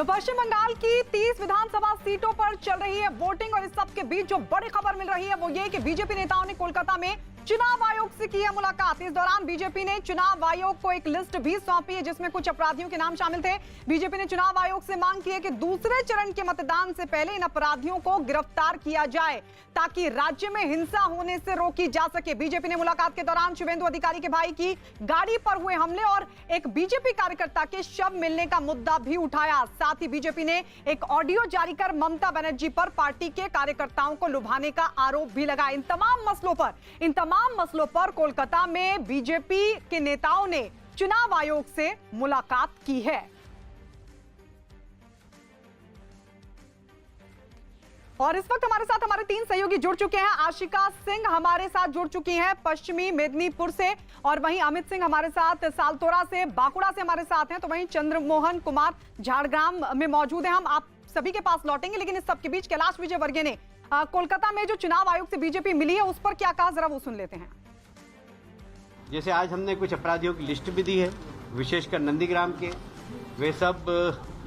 तो पश्चिम बंगाल की 30 विधानसभा सीटों पर चल रही है वोटिंग और इस सब के बीच जो बड़ी खबर मिल रही है वो ये कि बीजेपी नेताओं ने कोलकाता में चुनाव आयोग से की है मुलाकात। इस दौरान बीजेपी ने चुनाव आयोग को एक लिस्ट भी सौंपी है जिसमें कुछ अपराधियों के नाम शामिल थे। बीजेपी ने चुनाव आयोग से मांग की है कि दूसरे चरण के मतदान से पहले इन अपराधियों को गिरफ्तार किया जाए ताकि राज्य में हिंसा होने से रोकी जा सके। बीजेपी ने मुलाकात के दौरान शुभेंदु अधिकारी के भाई की गाड़ी पर हुए हमले और एक बीजेपी कार्यकर्ता के शव मिलने का मुद्दा भी उठाया। साथ ही बीजेपी ने एक ऑडियो जारी कर ममता बनर्जी पर पार्टी के कार्यकर्ताओं को लुभाने का आरोप भी लगाया। इन तमाम मसलों पर कोलकाता में बीजेपी के नेताओं ने चुनाव आयोग से मुलाकात की है। और इस वक्त हमारे साथ हमारे 3 सहयोगी जुड़ चुके हैं। आशिका सिंह हमारे साथ जुड़ चुकी हैं पश्चिमी मेदिनीपुर से, और वहीं अमित सिंह हमारे साथ सालतोरा से, बांकुड़ा से हमारे साथ हैं, तो वहीं चंद्रमोहन कुमार झाड़ग्राम में मौजूद हैं। हम आप सभी के पास लौटेंगे, लेकिन इस सबके बीच कैलाश विजयवर्गीय ने कोलकाता में जो चुनाव आयोग से बीजेपी मिली है उस पर क्या कहा, जरा वो सुन लेते हैं। जैसे आज हमने कुछ अपराधियों की लिस्ट भी दी है, विशेषकर नंदीग्राम के। वे सब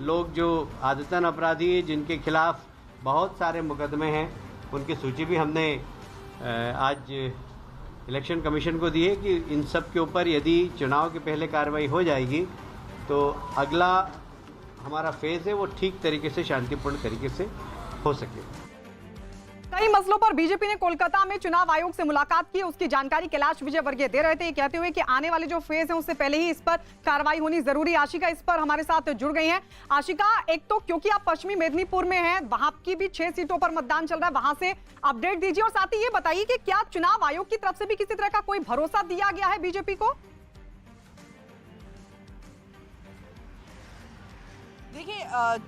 लोग जो आदतन अपराधी हैं, जिनके खिलाफ बहुत सारे मुकदमे हैं, उनकी सूची भी हमने आज इलेक्शन कमीशन को दी है कि इन सब के ऊपर यदि चुनाव के पहले कार्रवाई हो जाएगी तो अगला हमारा फेज है वो ठीक तरीके से, शांतिपूर्ण तरीके से हो सके। कई मसलों पर बीजेपी ने कोलकाता में चुनाव आयोग से मुलाकात की, उसकी जानकारी कैलाश विजयवर्गीय दे रहे थे, कहते हुए कि आने वाले जो फेज है उससे पहले ही इस पर कार्रवाई होनी जरूरी। आशिका इस पर हमारे साथ जुड़ गई हैं। आशिका, एक तो क्योंकि आप पश्चिमी मेदिनीपुर में हैं, वहां की भी 6 सीटों पर मतदान चल रहा है, वहां से अपडेट दीजिए और साथ ही ये बताइए कि क्या चुनाव आयोग की तरफ से भी किसी तरह का कोई भरोसा दिया गया है बीजेपी को? देखिए,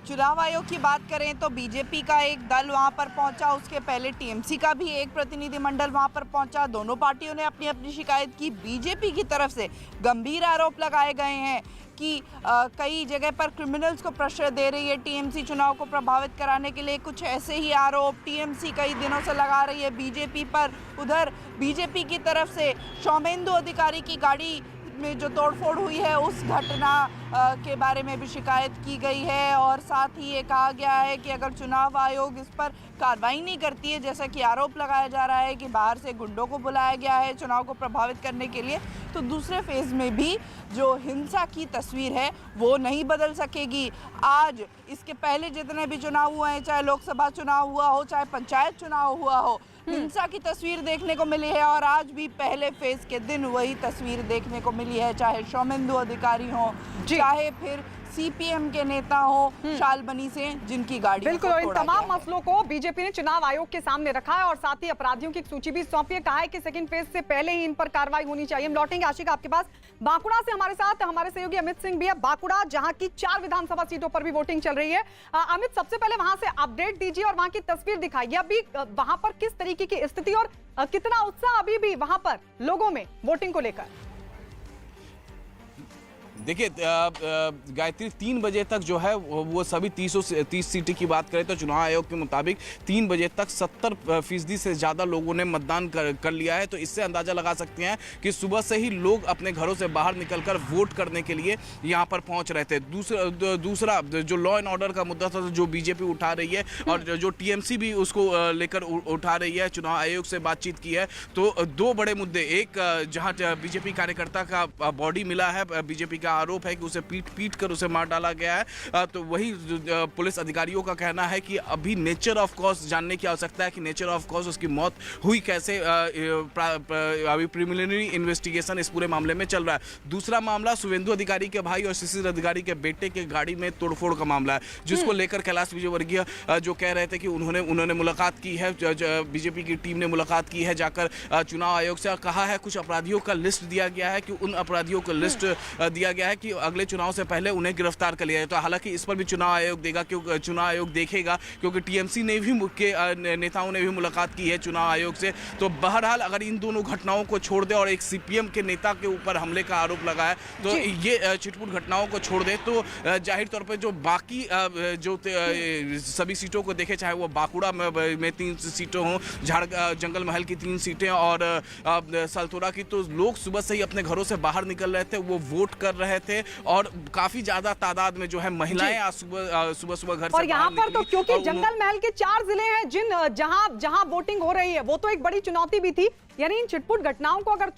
चुनाव आयोग की बात करें तो बीजेपी का एक दल वहां पर पहुंचा, उसके पहले टीएमसी का भी एक प्रतिनिधिमंडल वहां पर पहुंचा। दोनों पार्टियों ने अपनी अपनी शिकायत की। बीजेपी की तरफ से गंभीर आरोप लगाए गए हैं कि कई जगह पर क्रिमिनल्स को प्रेशर दे रही है टीएमसी चुनाव को प्रभावित कराने के लिए। कुछ ऐसे ही आरोप टीएमसी कई दिनों से लगा रही है बीजेपी पर। उधर बीजेपी की तरफ से शुभेंदु अधिकारी की गाड़ी में जो तोड़फोड़ हुई है उस घटना के बारे में भी शिकायत की गई है, और साथ ही ये कहा गया है कि अगर चुनाव आयोग इस पर कार्रवाई नहीं करती है, जैसा कि आरोप लगाया जा रहा है कि बाहर से गुंडों को बुलाया गया है चुनाव को प्रभावित करने के लिए, तो दूसरे फेज में भी जो हिंसा की तस्वीर है वो नहीं बदल सकेगी। आज इसके पहले जितने भी चुनाव हुए हैं, चाहे लोकसभा चुनाव हुआ हो, चाहे पंचायत चुनाव हुआ हो, हिंसा की तस्वीर देखने को मिली है, और आज भी पहले फेज के दिन वही तस्वीर देखने को मिली है, चाहे शुभेंदु अधिकारी हो, चाहे फिर सीपीएम के नेता हो शालबनी से, जिनकी गाड़ी बिल्कुल। इन तमाम मसलों को बीजेपी ने चुनाव आयोग के सामने रखा है और साथ ही अपराधियों की एक सूची भी सौंपी है। कहा है कि सेकंड फेज से पहले ही इन पर कार्रवाई होनी चाहिए। हम लौटेंगे आशिका आपके पास। बांकुड़ा से हमारे साथ हमारे सहयोगी अमित सिंह भी है। बांकुड़ा जहां की 4 विधानसभा सीटों पर भी वोटिंग चल रही है। अमित, सबसे पहले वहां से अपडेट दीजिए और वहां की तस्वीर दिखाइए। अभी वहां पर किस तरीके की स्थिति और कितना उत्साह अभी भी वहां पर लोगों में वोटिंग को लेकर? देखिए गायत्री, 3 बजे तक जो है वो सभी 30 सीटें की बात करें तो चुनाव आयोग के मुताबिक 3 बजे तक 70% से ज़्यादा लोगों ने मतदान कर लिया है। तो इससे अंदाज़ा लगा सकते हैं कि सुबह से ही लोग अपने घरों से बाहर निकलकर वोट करने के लिए यहाँ पर पहुँच रहे थे। दूसरा जो लॉ एंड ऑर्डर का मुद्दा था जो बीजेपी उठा रही है और जो टीएमसी भी उसको लेकर उठा रही है, चुनाव आयोग से बातचीत की है। तो 2 बड़े मुद्दे, एक जहाँ बीजेपी कार्यकर्ता का बॉडी मिला है, बीजेपी का आरोप है कि उसे पीट कर उसे मार डाला गया है। तो वही पुलिस अधिकारियों का कहना है कि अभी नेचर ऑफ कॉज जानने की आवश्यकता है कि नेचर ऑफ कॉज, उसकी मौत हुई कैसे, अभी प्रिलिमिनरी इन्वेस्टिगेशन इस पूरे मामले में चल रहा है। दूसरा मामला शुभेंदु अधिकारी के भाई और शिशिर अधिकारी के बेटे के गाड़ी में तोड़फोड़ का मामला है, जिसको लेकर कैलाश विजयवर्गीय जो कह रहे थे कि उन्होंने मुलाकात की है, बीजेपी की टीम ने मुलाकात की है जाकर चुनाव आयोग से, कहा है कुछ अपराधियों का लिस्ट दिया गया है कि उन अपराधियों को लिस्ट दिया गया है कि अगले चुनाव से पहले उन्हें गिरफ्तार कर लिया जाए। तो हालांकि इस पर भी चुनाव आयोग चुनाव आयोग देखेगा, क्योंकि टीएमसी ने भी नेताओं ने भी मुलाकात की है चुनाव आयोग से। तो बहरहाल अगर इन दोनों घटनाओं को छोड़ दे और एक सीपीएम के नेता के ऊपर हमले का आरोप लगा है, तो ये छिटपुट घटनाओं को छोड़ दे तो जाहिर तौर पर जो बाकी जो सभी सीटों को देखे, चाहे वो बांकुड़ा में 3 सीटें हों, जंगल महल की 3 सीटें और सालतोरा की, तो लोग सुबह से ही अपने घरों से बाहर निकल रहे थे, वो वोट कर रहे रहे थे और काफी ज्यादा तादाद में जो है महिलाएं आज सुबह सुबह घर से और यहाँ पर तो क्योंकि और जंगल महल के 4 जिले हैं जहां वोटिंग हो रही है, वो तो एक बड़ी चुनौती भी थी। यानी इन छिटपुट घटनाओं को अगर